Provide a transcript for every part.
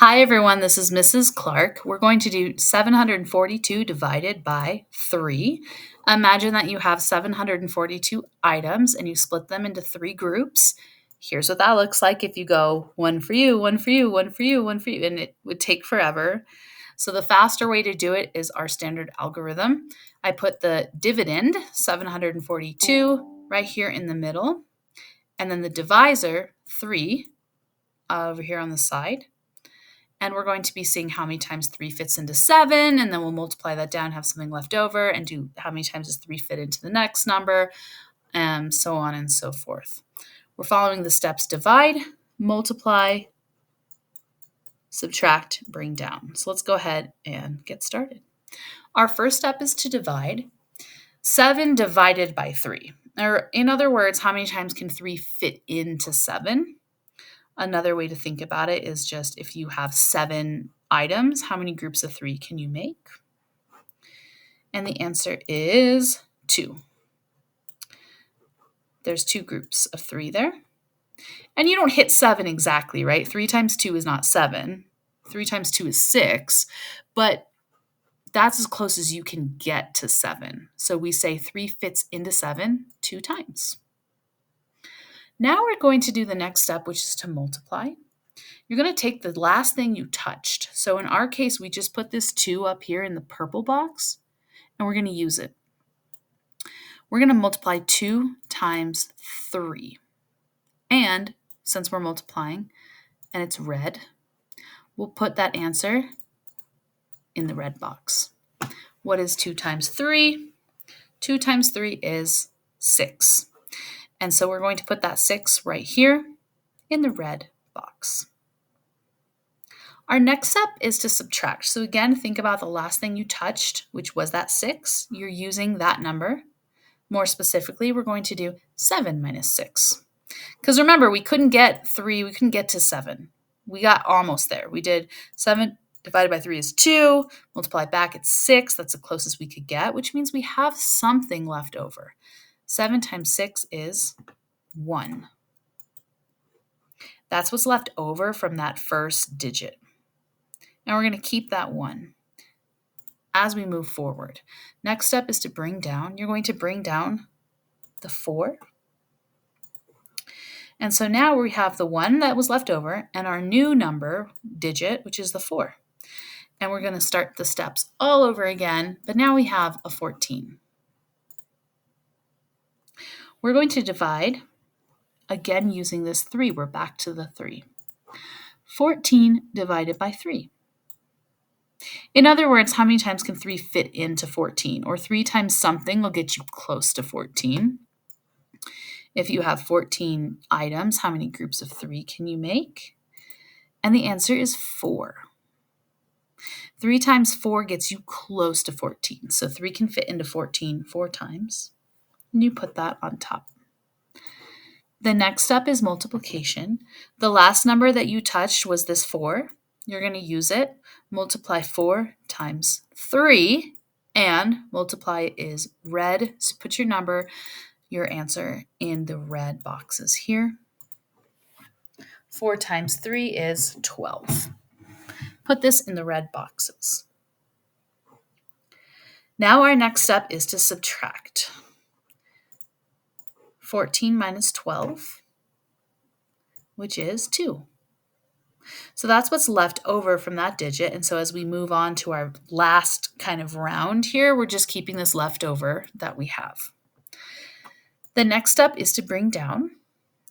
Hi everyone, this is Mrs. Clark. We're going to do 742 divided by 3. Imagine that you have 742 items and you split them into 3 groups. Here's what that looks like if you go one for you, one for you, one for you, one for you, and it would take forever. So the faster way to do it is our standard algorithm. I put the dividend, 742, right here in the middle, and then the divisor, 3, over here on the side. And we're going to be seeing how many times 3 fits into 7, and then we'll multiply that down, have something left over, and do how many times does 3 fit into the next number, and so on and so forth. We're following the steps divide, multiply, subtract, bring down. So let's go ahead and get started. Our first step is to divide 7 divided by 3. Or in other words, how many times can 3 fit into 7? Another way to think about it is just if you have 7 items, how many groups of 3 can you make? And the answer is 2. There's 2 groups of 3 there. And you don't hit 7 exactly, right? 3 times 2 is not 7. 3 times 2 is 6. But that's as close as you can get to 7. So we say 3 fits into 7 2 times. Now we're going to do the next step, which is to multiply. You're going to take the last thing you touched. So in our case, we just put this 2 up here in the purple box, and we're going to use it. We're going to multiply 2 times 3. And since we're multiplying and it's red, we'll put that answer in the red box. What is 2 times 3? 2 times 3 is 6. And so we're going to put that 6 right here in the red box. Our next step is to subtract. So again, think about the last thing you touched, which was that 6. You're using that number. More specifically, we're going to do 7 minus 6. Because remember, we couldn't get 3, we couldn't get to 7. We got almost there. We did 7 divided by 3 is 2, multiply back, it's 6. That's the closest we could get, which means we have something left over. 7 times 6 is 1. That's what's left over from that first digit. And we're going to keep that 1 as we move forward. Next step is to bring down. You're going to bring down the 4. And so now we have the 1 that was left over and our new number digit, which is the 4. And we're going to start the steps all over again, but now we have a 14. We're going to divide, again using this 3. We're back to the 3. 14 divided by 3. In other words, how many times can 3 fit into 14? Or 3 times something will get you close to 14. If you have 14 items, how many groups of 3 can you make? And the answer is 4. 3 times 4 gets you close to 14. So 3 can fit into 14 4 times. And you put that on top. The next step is multiplication. The last number that you touched was this 4. You're going to use it. Multiply 4 times 3. And multiply is red. So put your answer in the red boxes here. 4 times 3 is 12. Put this in the red boxes. Now our next step is to subtract. 14 minus 12, which is 2. So that's what's left over from that digit. And so as we move on to our last kind of round here, we're just keeping this leftover that we have. The next step is to bring down.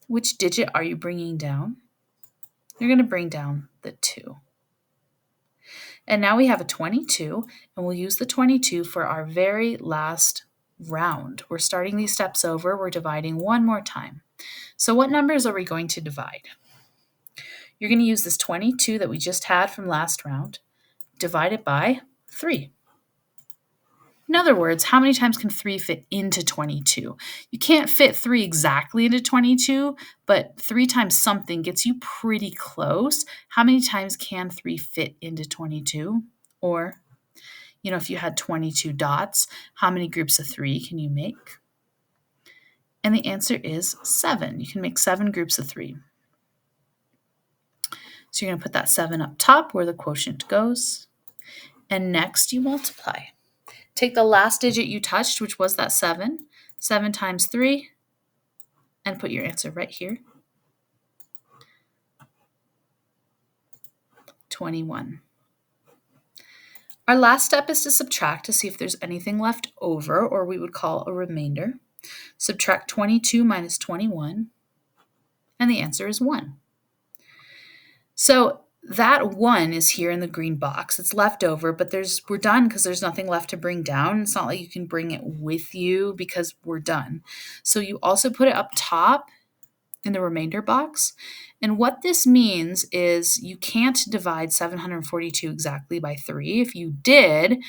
Which digit are you bringing down? You're going to bring down the 2. And now we have a 22, and we'll use the 22 for our very last round. We're starting these steps over. We're dividing one more time. So what numbers are we going to divide? You're going to use this 22 that we just had from last round, divide it by 3. In other words, how many times can 3 fit into 22? You can't fit 3 exactly into 22, but 3 times something gets you pretty close. How many times can 3 fit into 22? Or, if you had 22 dots, how many groups of 3 can you make? And the answer is 7. You can make 7 groups of 3. So you're going to put that 7 up top where the quotient goes. And next you multiply. Take the last digit you touched, which was that 7. 7 times 3, and put your answer right here. 21. Our last step is to subtract to see if there's anything left over, or we would call a remainder. Subtract 22 minus 21, and the answer is 1. So that 1 is here in the green box. It's left over, but we're done because there's nothing left to bring down. It's not like you can bring it with you because we're done. So you also put it up top in the remainder box. And what this means is you can't divide 742 exactly by 3. If you did,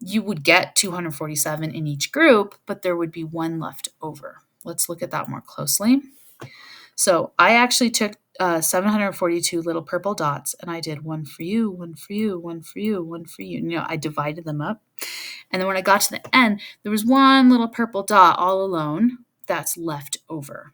you would get 247 in each group, but there would be 1 left over. Let's look at that more closely. So I actually took 742 little purple dots, and I did 1 for you, 1 for you, 1 for you, 1 for you. You know, I divided them up. And then when I got to the end, there was 1 little purple dot all alone that's left over.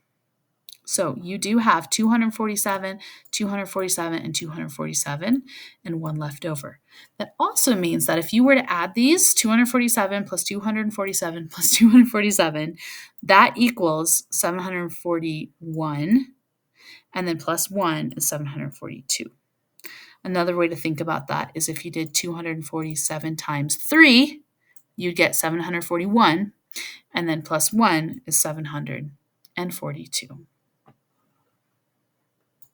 So you do have 247, 247, and 247, and 1 left over. That also means that if you were to add these, 247 plus 247 plus 247, that equals 741, and then plus 1 is 742. Another way to think about that is if you did 247 times 3, you'd get 741, and then plus 1 is 742.